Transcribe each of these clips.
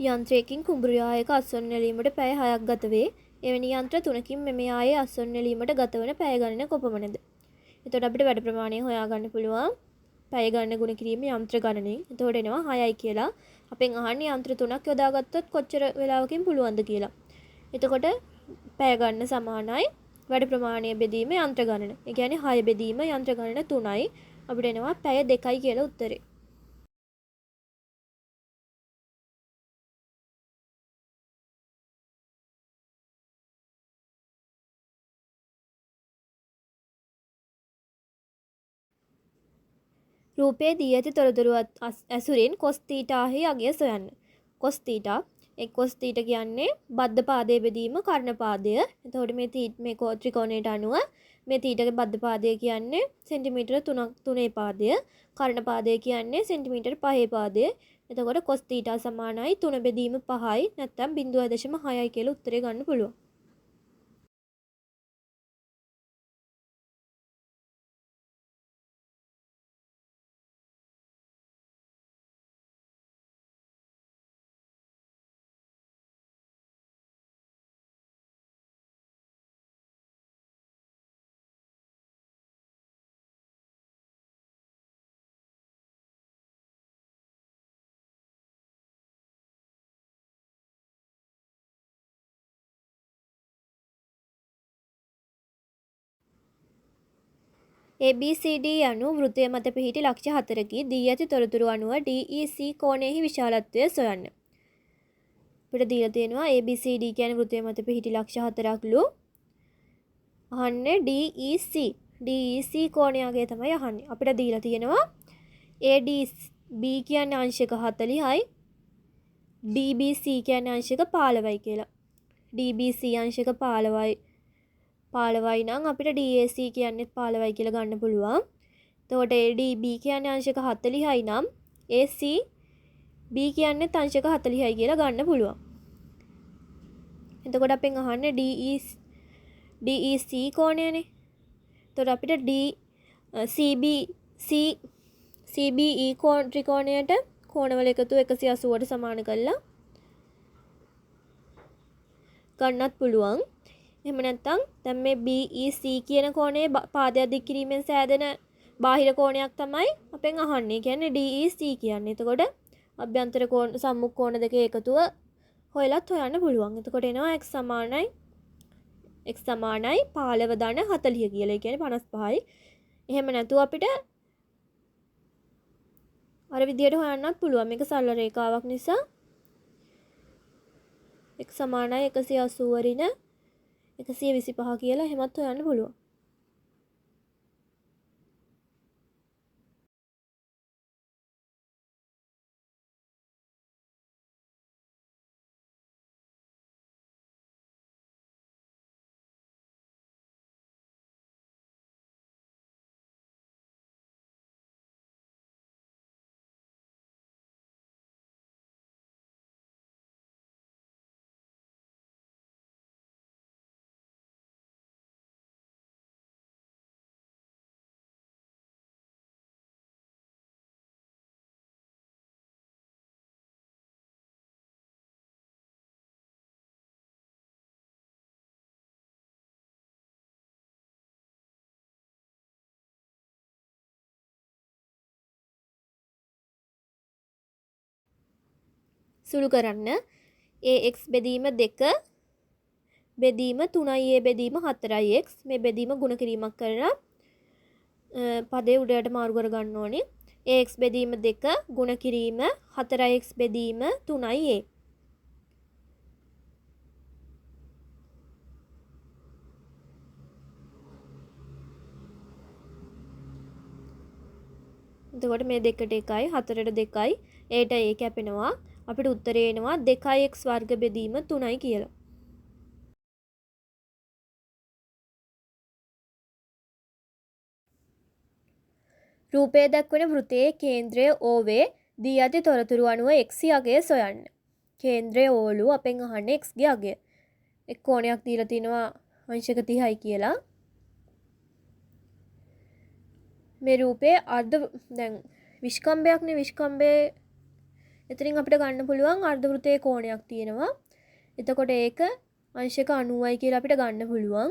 යන්ත්‍රයකින් කුඹුරු යායක අස්වැන්න නෙලීමට පැය 6ක් ගත වේ. එවැනි යන්ත්‍ර 3කින් මෙම යායේ අස්වැන්න නෙලීමට ගතවන පැය ගණන කොපමණද? එතකොට අපිට වැඩ ප්‍රමාණය හොයාගන්න පුළුවන්. පැය ගණන ගුණ කිරීම යන්ත්‍ර ගණනෙන්. එතකොට එනවා 6යි කියලා. අපෙන් අහන්නේ යන්ත්‍ර 3ක් යොදාගත්තොත් කොච්චර වෙලාවකින් පුළුවන්ද කියලා. එතකොට පැය ගණන සමානයි වැඩ ප්‍රමාණය බෙදීම යන්ත්‍ර ගණන. ඒ කියන්නේ 6 බෙදීම යන්ත්‍ර ගණන 3යි. අපිට එනවා පැය 2යි කියලා උත්තරේ. රූපයේ දී ඇති තොරතුරු ඇසුරින් cos θහි අගය සොයන්න. cos θ cos θ කියන්නේ බද්ධ පාදයේ බෙදීම කර්ණ පාදය. එතකොට මේ ත්‍රිකෝණයට අනුව මේ θගේ බද්ධ පාදය කියන්නේ සෙන්ටිමීටර 3 පාදය. කර්ණ පාදය කියන්නේ සෙන්ටිමීටර 5 පාදය. එතකොට cos θ සමානයි 3 බෙදීම 5යි නැත්නම් 0.6යි කියලා උත්තරේ ගන්න පුළුවන්. ABCD යනු වෘත්තය මත පිහිටි ලක්ෂ 4කි. දී ඇති තොරතුරු අනුව DEC කෝණයෙහි විශාලත්වය සොයන්න. අපිට දීලා තියෙනවා ABCD කියන්නේ වෘත්තය මත පිහිටි ලක්ෂ 4ක්ලු. අහන්නේ DEC. DEC කෝණයගේ තමයි අහන්නේ. අපිට දීලා තියෙනවා ADB කියන්නේ අංශක 40යි. DBC කියන්නේ අංශක 15යි කියලා. DBC අංශක 15යි. 15යි නම් අපිට DAC කියන්නේත් 15යි කියලා ගන්න පුළුවන්. එතකොට ADB කියන්නේ අංශක 40යි නම් ACB කියන්නේත් අංශක 40යි කියලා ගන්න පුළුවන්. එතකොට අපෙන් අහන්නේ DEC කෝණයනේ. එතකොට අපිට CBE ත්‍රිකෝණයට කෝණවල එකතු 180ට සමාන කරලා ගන්නත් පුළුවන්. එහෙම නැත්නම් දැන් මේ BEC කියන කෝණයේ පාදයක් දික් කිරීමෙන් සෑදෙන බාහිර කෝණයක් තමයි අපෙන් අහන්නේ. කියන්නේ DEC කියන්නේ. එතකොට අභ්‍යන්තර කෝණ සම්මුඛ කෝණ දෙකේ එකතුව හොයලත් හොයන්න පුළුවන්. එතකොට එනවා x සමානයි 15 ධන 40 කියලා. ඒ කියන්නේ 55යි. එහෙම නැතුව අපිට අර විදියට හොයන්නත් පුළුවන්. මේක සරල රේඛාවක් නිසා x සමානයි 180 ඍණ 125 කියලා එහෙමත් හොයන්න පුළුවන්. සුළු කරන්න AX බෙදීම 2 බෙදීම 3යි A බෙදීම 4යි X මේ බෙදීම ගුණ කිරීමක් කරලා පදේ උඩයට මාරු කර ගන්න ඕනේ. AX බෙදීම 2 ගුණ කිරීම 4x බෙදීම 3යි A. එතකොට මේ දෙකට 1යි 4ට 2යි Aට A කැපෙනවා. අපිට උත්තරේ එනවා 2x වර්ග බෙදීම 3යි කියලා. රූපයේ දක්වන වෘත්තයේ කේන්ද්‍රය O වේ. දී ඇති තොරතුරු අනුව x අගය සොයන්න. කේන්ද්‍රය O ලු අපෙන් අහන්නේ x ගේ අගය. එක් කෝණයක් දීලා තිනවා අංශක 30යි කියලා. මේ රූපයේ අර්ධ දැන් විස්කම්භයක්නේ විස්කම්භයේ එතනින් අපිට ගන්න පුළුවන් අර්ධ වෘත්තයේ කෝණයක් තියෙනවා. එතකොට ඒක අංශක 90යි කියලා අපිට ගන්න පුළුවන්.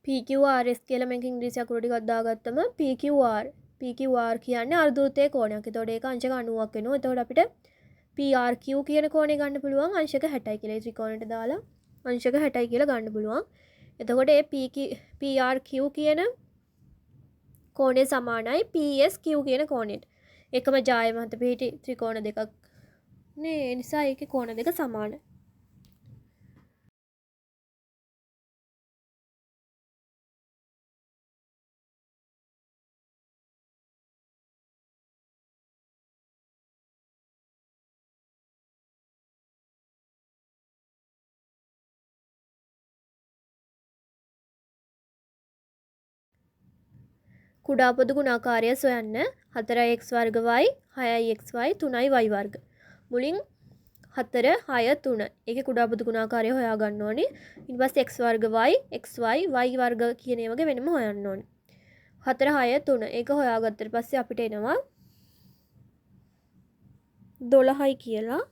PQRS කියලා මේක ඉංග්‍රීසි අකුරු ටිකක් දාගත්තම PQR කියන්නේ අර්ධ වෘත්තයේ කෝණයක්. එතකොට ඒක අංශක 90ක් වෙනවා. එතකොට අපිට PRQ කියන කෝණය ගන්න පුළුවන් අංශක 60යි කියලා. ඒ ත්‍රිකෝණයට දාලා අංශක 60යි කියලා ගන්න පුළුවන්. එතකොට ඒ PRQ කියන කෝණය සමානයි PSQ කියන කෝණයට. එකම ජාය මත පිහිටි ත්‍රිකෝණ දෙකක් නේ. ඒ නිසා ඒකේ කෝණ දෙක සමානයි. කුඩා පොදු ගුණාකාරය සොයන්න 4x වර්ග y 6xy 3y වර්ග. මුලින් 4 6 3. ඒකේ කුඩා පොදු ගුණාකාරය හොයාගන්න ඕනේ. ඊට පස්සේ x වර්ග y xy y වර්ග කියන ඒවාගේ වෙනම හොයන්න ඕනේ. 4 6 3. ඒක හොයාගත්තට පස්සේ අපිට එනවා 12යි කියලා.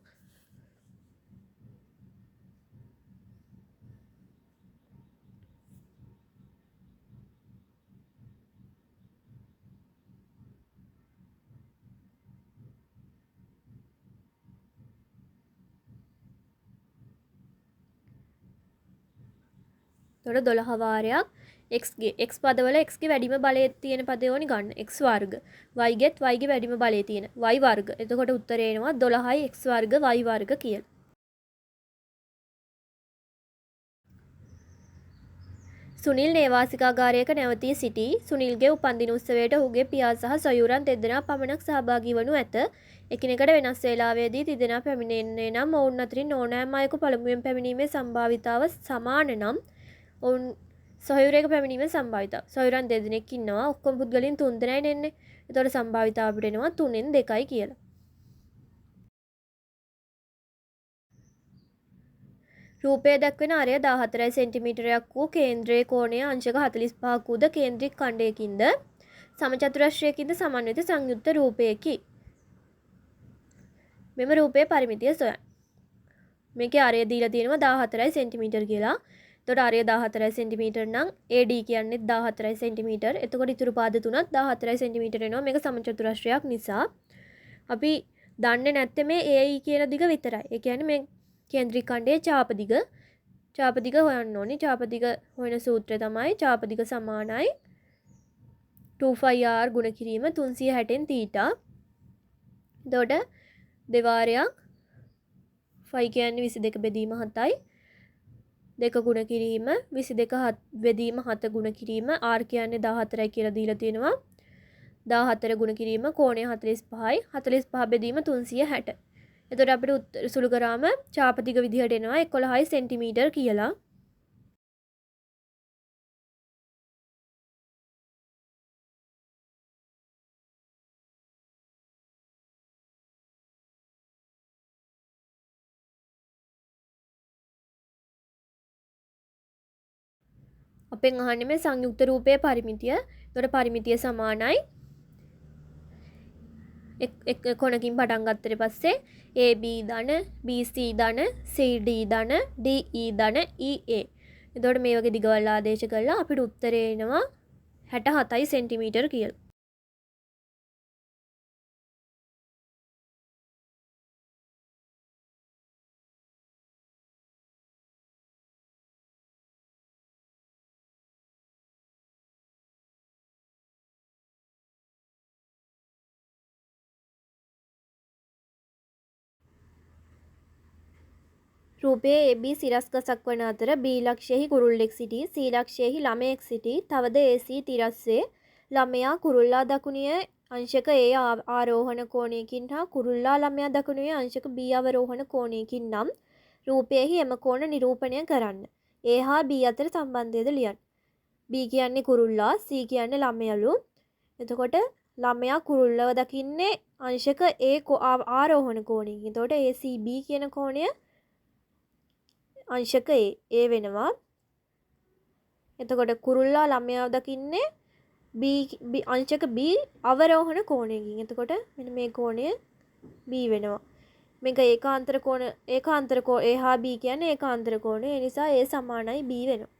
එතකොට 12 වාරයක් x ගේ x පදවල x ගේ වැඩිම බලය තියෙන පදේ ඕනි ගන්න. x වර්ග. y ගෙත් y ගේ වැඩිම බලය තියෙන y වර්ග. එතකොට උත්තරේ එනවා 12යි x වර්ග y වර්ග කියලා. සුනිල් නේවාසිකාගාරයක නැවතී සිටි. සුනිල්ගේ උපන්දින උත්සවයට ඔහුගේ පියා සහ සොයුරන් දෙදෙනා පමණක් සහභාගී වනු ඇත. එකිනෙකට වෙනස් වේලාවේදී තිදෙනා පැමිණෙන්නේ නම් ඔවුන් අතරින් ඕනෑම අයෙකු පළමුවෙන් පැමිණීමේ සම්භාවිතාව සමාන නම් ඔවුන් සොයුරේක පැමිණීමේ සම්භාවිතාව. සොයුරන් දෙදෙනෙක් ඉන්නවා. ඔක්කොම පුද්ගලයන් 3 දෙනයි එන්නේ. එතකොට සම්භාවිතාව අපිට එනවා 3න් 2යි කියලා. රූපයේ දක්වන ආරය 14 සෙන්ටිමීටරයක් වූ කේන්ද්‍රයේ කෝණය අංශක 45ක් වූද කේන්ද්‍රික ඛණ්ඩයකින්ද සමචතුරස්‍රයකින්ද සමන්විත සංයුක්ත රූපයකි. මෙම රූපයේ පරිමිතිය සොයන්න. මේකේ ආරය දීලා තියෙනවා 14 සෙන්ටිමීටර කියලා. එතකොට ආරය 14 සෙන්ටිමීටර නම් AD කියන්නේ 14 සෙන්ටිමීටර. එතකොට ඉතුරු පාද තුනත් 14 සෙන්ටිමීටර එනවා. මේක සමචතුරස්‍රයක් නිසා. අපි දන්නේ නැත්තේ මේ AE කියන දිග විතරයි. ඒ කියන්නේ මේ කේන්ද්‍රික ඛණ්ඩයේ චාප දිග හොයන්න ඕනේ. චාප දිග හොයන සූත්‍රය තමයි චාප දිග සමානයි 2πr ගුණ කිරීම 360න් θ. එතකොට දෙවාරයක් 5 කියන්නේ 22 බෙදීම 7යි. 2 ගුණ කිරීම 22 බෙදීම 7 ගුණ කිරීම r කියන්නේ 14යි කියලා දීලා තියෙනවා. 14 ගුණ කිරීම කෝණය 45යි. 45 බෙදීම 360. එතකොට අපිට උත්තර සුළු කරාම චාප දිග විදිහට එනවා 11 සෙන්ටිමීටර කියලා. අපෙන් අහන්නේ මේ සංයුක්ත රූපයේ පරිමිතිය. එතකොට පරිමිතිය සමානයි එක් කොනකින් පටන් ගත්තට පස්සේ AB ධන BC ධන CD ධන DE ධන EA. එතකොට මේ වගේ දිගවල් ආදේශ කරලා අපිට උත්තරේ එනවා 67 සෙන්ටිමීටර කියලා. රූපයේ AB සිරස්ගසක් වන අතර B ලක්ෂයෙහි කුරුල්ලෙක් සිටී, C ලක්ෂයෙහි ළමයෙක් සිටී. තවද AC තිරස්සේ ළමයා කුරුල්ලා දකුණේ අංශක A ආරෝහණ කෝණයකින් හා කුරුල්ලා ළමයා දකුණේ අංශක B අවරෝහණ කෝණයකින් නම් රූපයෙහි එම කෝණ නිරූපණය කරන්න. A හා B අතර සම්බන්ධයද ලියන්න. B කියන්නේ කුරුල්ලා, C කියන්නේ ළමයලු. එතකොට ළමයා කුරුල්ලව දකින්නේ අංශක A ආරෝහණ කෝණයකින්. එතකොට ACB කියන කෝණය අංශක A වෙනවා. එතකොට කුරුල්ලා ළමයා දකින්නේ අංශක B අවරෝහණ කෝණයකින්. එතකොට මෙන්න මේ කෝණය B වෙනවා. මේක ඒකාන්තර කෝණ A හා B කියන්නේ ඒකාන්තර කෝණය. ඒ නිසා A සමානයි B වෙනවා.